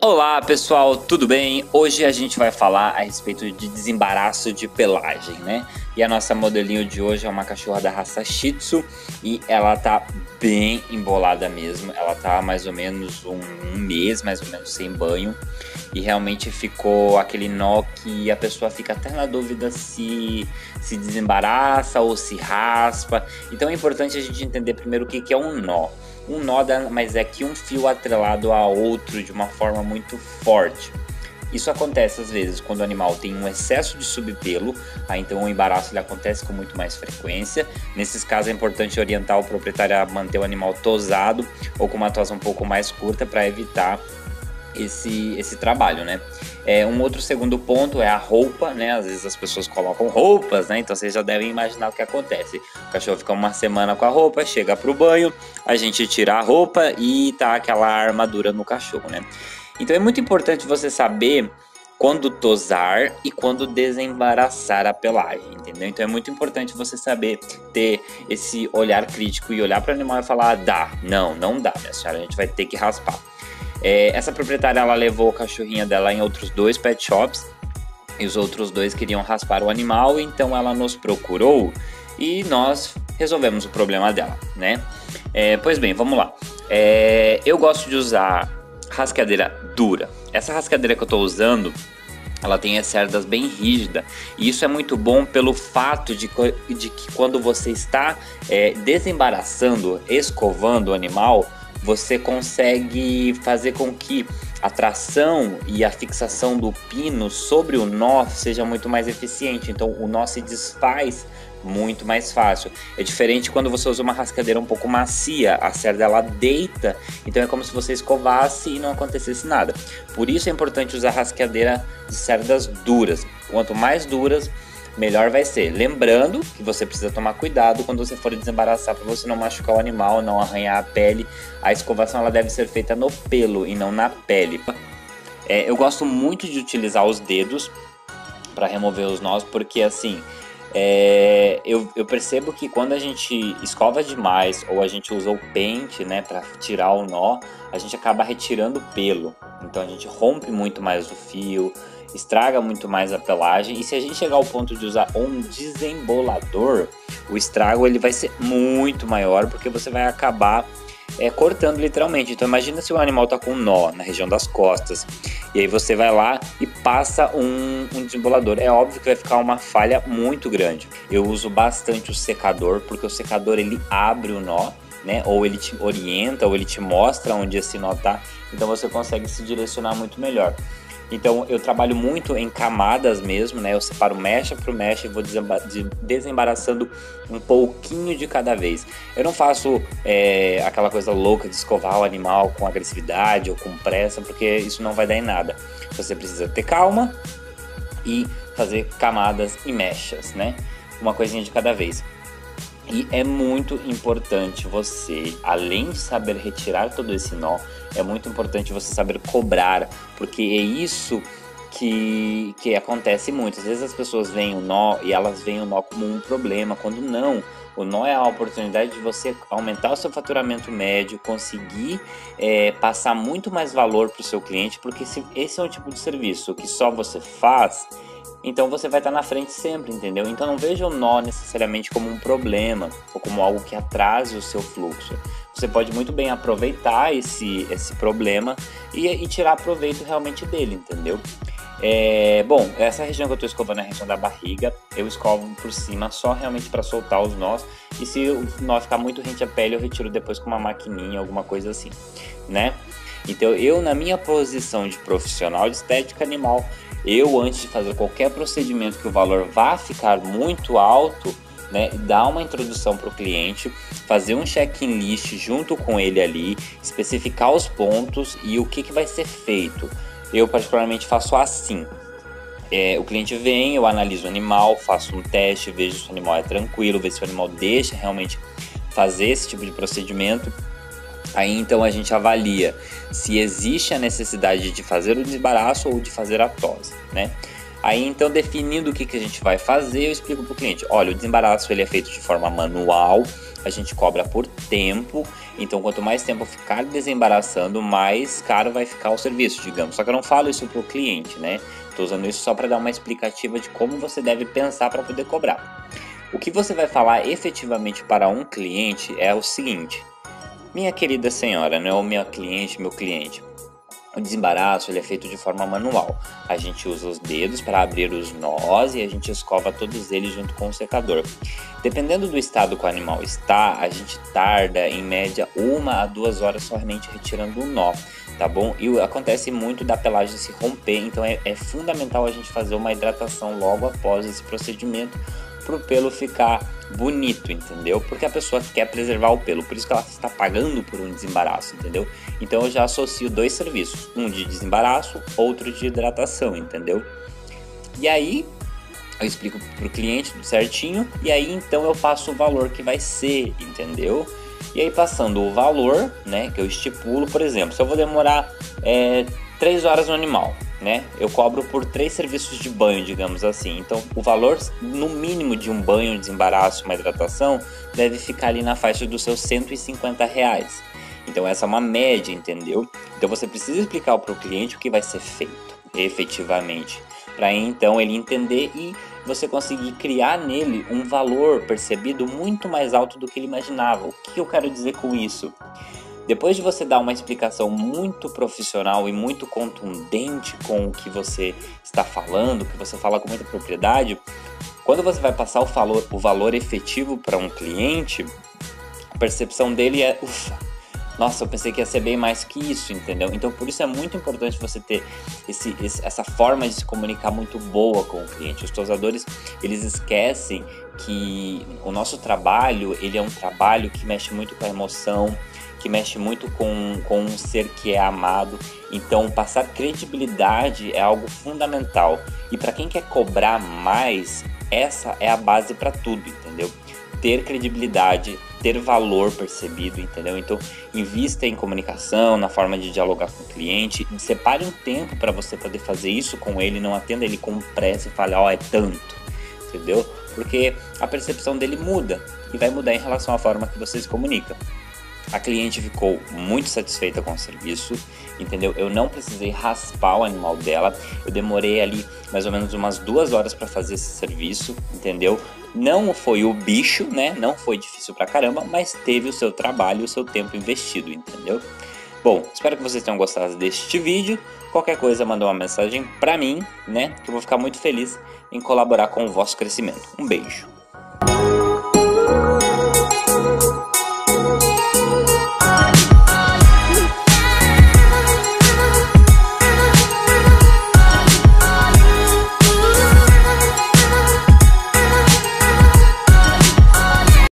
Olá pessoal, tudo bem? Hoje a gente vai falar a respeito de desembaraço de pelagem, né? E a nossa modelinho de hoje é uma cachorra da raça Shih Tzu e ela tá bem embolada mesmo. Ela tá há mais ou menos um mês, mais ou menos, sem banho. E realmente ficou aquele nó que a pessoa fica até na dúvida se desembaraça ou se raspa. Então é importante a gente entender primeiro o que é um nó. Um nó mas é que um fio atrelado a outro de uma forma muito forte. Isso acontece às vezes quando o animal tem um excesso de subpelo, então o embaraço ele acontece com muito mais frequência. Nesses casos é importante orientar o proprietário a manter o animal tosado ou com uma tosa um pouco mais curta para evitar esse trabalho, né? Um outro segundo ponto é a roupa, né? Às vezes as pessoas colocam roupas, né? Então vocês já devem imaginar o que acontece. O cachorro fica uma semana com a roupa, chega pro banho, a gente tira a roupa e tá aquela armadura no cachorro, né? Então é muito importante você saber quando tosar e quando desembaraçar a pelagem, entendeu? Então é muito importante você saber ter esse olhar crítico e olhar para o animal e falar: dá, não dá, minha senhora, a gente vai ter que raspar. Essa proprietária ela levou a cachorrinha dela em outros 2 pet shops e os outros 2 queriam raspar o animal, então ela nos procurou e nós resolvemos o problema dela, né? Pois bem, vamos lá. Eu gosto de usar rasqueadeira dura. Essa rasqueadeira que eu estou usando, ela tem as cerdas bem rígidas e isso é muito bom pelo fato de que quando você está desembaraçando, escovando o animal, você consegue fazer com que a tração e a fixação do pino sobre o nó seja muito mais eficiente. Então o nó se desfaz muito mais fácil. É diferente quando você usa uma rascadeira um pouco macia, a cerda ela deita, então é como se você escovasse e não acontecesse nada. Por isso é importante usar rasqueadeira de cerdas duras. Quanto mais duras, melhor vai ser. Lembrando que você precisa tomar cuidado quando você for desembaraçar para você não machucar o animal, não arranhar a pele. A escovação ela deve ser feita no pelo e não na pele. Eu gosto muito de utilizar os dedos para remover os nós, porque assim, eu percebo que quando a gente escova demais ou a gente usa o pente, né, para tirar o nó, a gente acaba retirando o pelo. Então a gente rompe muito mais o fio, estraga muito mais a pelagem, e se a gente chegar ao ponto de usar um desembolador, o estrago ele vai ser muito maior, porque você vai acabar cortando literalmente. Então imagina se o animal tá com um nó na região das costas, e aí você vai lá e passa um desembolador. É óbvio que vai ficar uma falha muito grande. Eu uso bastante o secador, porque o secador ele abre o nó, né? Ou ele te orienta, ou ele te mostra onde esse nó tá, então você consegue se direcionar muito melhor. Então eu trabalho muito em camadas mesmo, né? Eu separo mecha por mecha e vou desembaraçando um pouquinho de cada vez. Eu não faço aquela coisa louca de escovar o animal com agressividade ou com pressa, porque isso não vai dar em nada. Você precisa ter calma e fazer camadas e mechas, né? Uma coisinha de cada vez. E é muito importante você, além de saber retirar todo esse nó, é muito importante você saber cobrar, porque é isso que acontece muito. Às vezes as pessoas veem o nó e elas veem o nó como um problema, quando não. O nó é a oportunidade de você aumentar o seu faturamento médio, conseguir passar muito mais valor para o seu cliente, porque se esse é um tipo de serviço que só você faz, então você vai estar na frente sempre, entendeu? Então não veja o nó necessariamente como um problema ou como algo que atrase o seu fluxo. Você pode muito bem aproveitar esse problema e tirar proveito realmente dele, entendeu? Bom, essa região que eu estou escovando é a região da barriga. Eu escovo por cima só realmente para soltar os nós. E se o nó ficar muito rente à pele, eu retiro depois com uma maquininha, alguma coisa assim, né? Então eu, na minha posição de profissional de estética animal, antes de fazer qualquer procedimento que o valor vá ficar muito alto, né, dar uma introdução para o cliente, fazer um check-in list junto com ele ali, especificar os pontos e o que vai ser feito. Eu particularmente faço assim. O cliente vem, eu analiso o animal, faço um teste, vejo se o animal é tranquilo, vejo se o animal deixa realmente fazer esse tipo de procedimento. Aí então a gente avalia se existe a necessidade de fazer o desembaraço ou de fazer a tosa, né? Aí então, definindo o que a gente vai fazer, eu explico para o cliente: olha, o desembaraço ele é feito de forma manual, a gente cobra por tempo, então quanto mais tempo ficar desembaraçando, mais caro vai ficar o serviço, digamos. Só que eu não falo isso para o cliente, né? Estou usando isso só para dar uma explicativa de como você deve pensar para poder cobrar. O que você vai falar efetivamente para um cliente é o seguinte: minha querida senhora, né, ou minha cliente, meu cliente, o desembaraço ele é feito de forma manual. A gente usa os dedos para abrir os nós e a gente escova todos eles junto com o secador. Dependendo do estado que o animal está, a gente tarda em média 1 a 2 horas somente retirando o nó, tá bom? E acontece muito da pelagem se romper, então é fundamental a gente fazer uma hidratação logo após esse procedimento para o pelo ficar bonito, entendeu? Porque a pessoa quer preservar o pelo, por isso que ela está pagando por um desembaraço, entendeu? Então eu já associo 2 serviços, um de desembaraço, outro de hidratação, entendeu? E aí eu explico pro cliente tudo certinho, e aí então eu passo o valor que vai ser, entendeu? E aí passando o valor, né, que eu estipulo, por exemplo, se eu vou demorar 3 horas no animal, né, eu cobro por 3 serviços de banho, digamos assim. Então o valor no mínimo de um banho, um desembaraço, uma hidratação, deve ficar ali na faixa dos seus R$ 150. Então essa é uma média, entendeu? Então você precisa explicar para o cliente o que vai ser feito efetivamente, para então ele entender e você conseguir criar nele um valor percebido muito mais alto do que ele imaginava. O que eu quero dizer com isso? Depois de você dar uma explicação muito profissional e muito contundente com o que você está falando, que você fala com muita propriedade, quando você vai passar o valor efetivo para um cliente, a percepção dele é: ufa, nossa, eu pensei que ia ser bem mais que isso, entendeu? Então por isso é muito importante você ter essa forma de se comunicar muito boa com o cliente. Os tosadores, eles esquecem que o nosso trabalho, ele é um trabalho que mexe muito com a emoção, que mexe muito com um ser que é amado. Então passar credibilidade é algo fundamental. E para quem quer cobrar mais, essa é a base para tudo, entendeu? Ter credibilidade, ter valor percebido, entendeu? Então, invista em comunicação, na forma de dialogar com o cliente, separe um tempo para você poder fazer isso com ele, não atenda ele com pressa e fale: ó, é tanto, entendeu? Porque a percepção dele muda e vai mudar em relação à forma que você se comunica. A cliente ficou muito satisfeita com o serviço, entendeu? Eu não precisei raspar o animal dela, eu demorei ali mais ou menos umas 2 horas para fazer esse serviço, entendeu? Não foi o bicho, né? Não foi difícil pra caramba, mas teve o seu trabalho e o seu tempo investido, entendeu? Bom, espero que vocês tenham gostado deste vídeo. Qualquer coisa, manda uma mensagem pra mim, né? Que eu vou ficar muito feliz em colaborar com o vosso crescimento. Um beijo!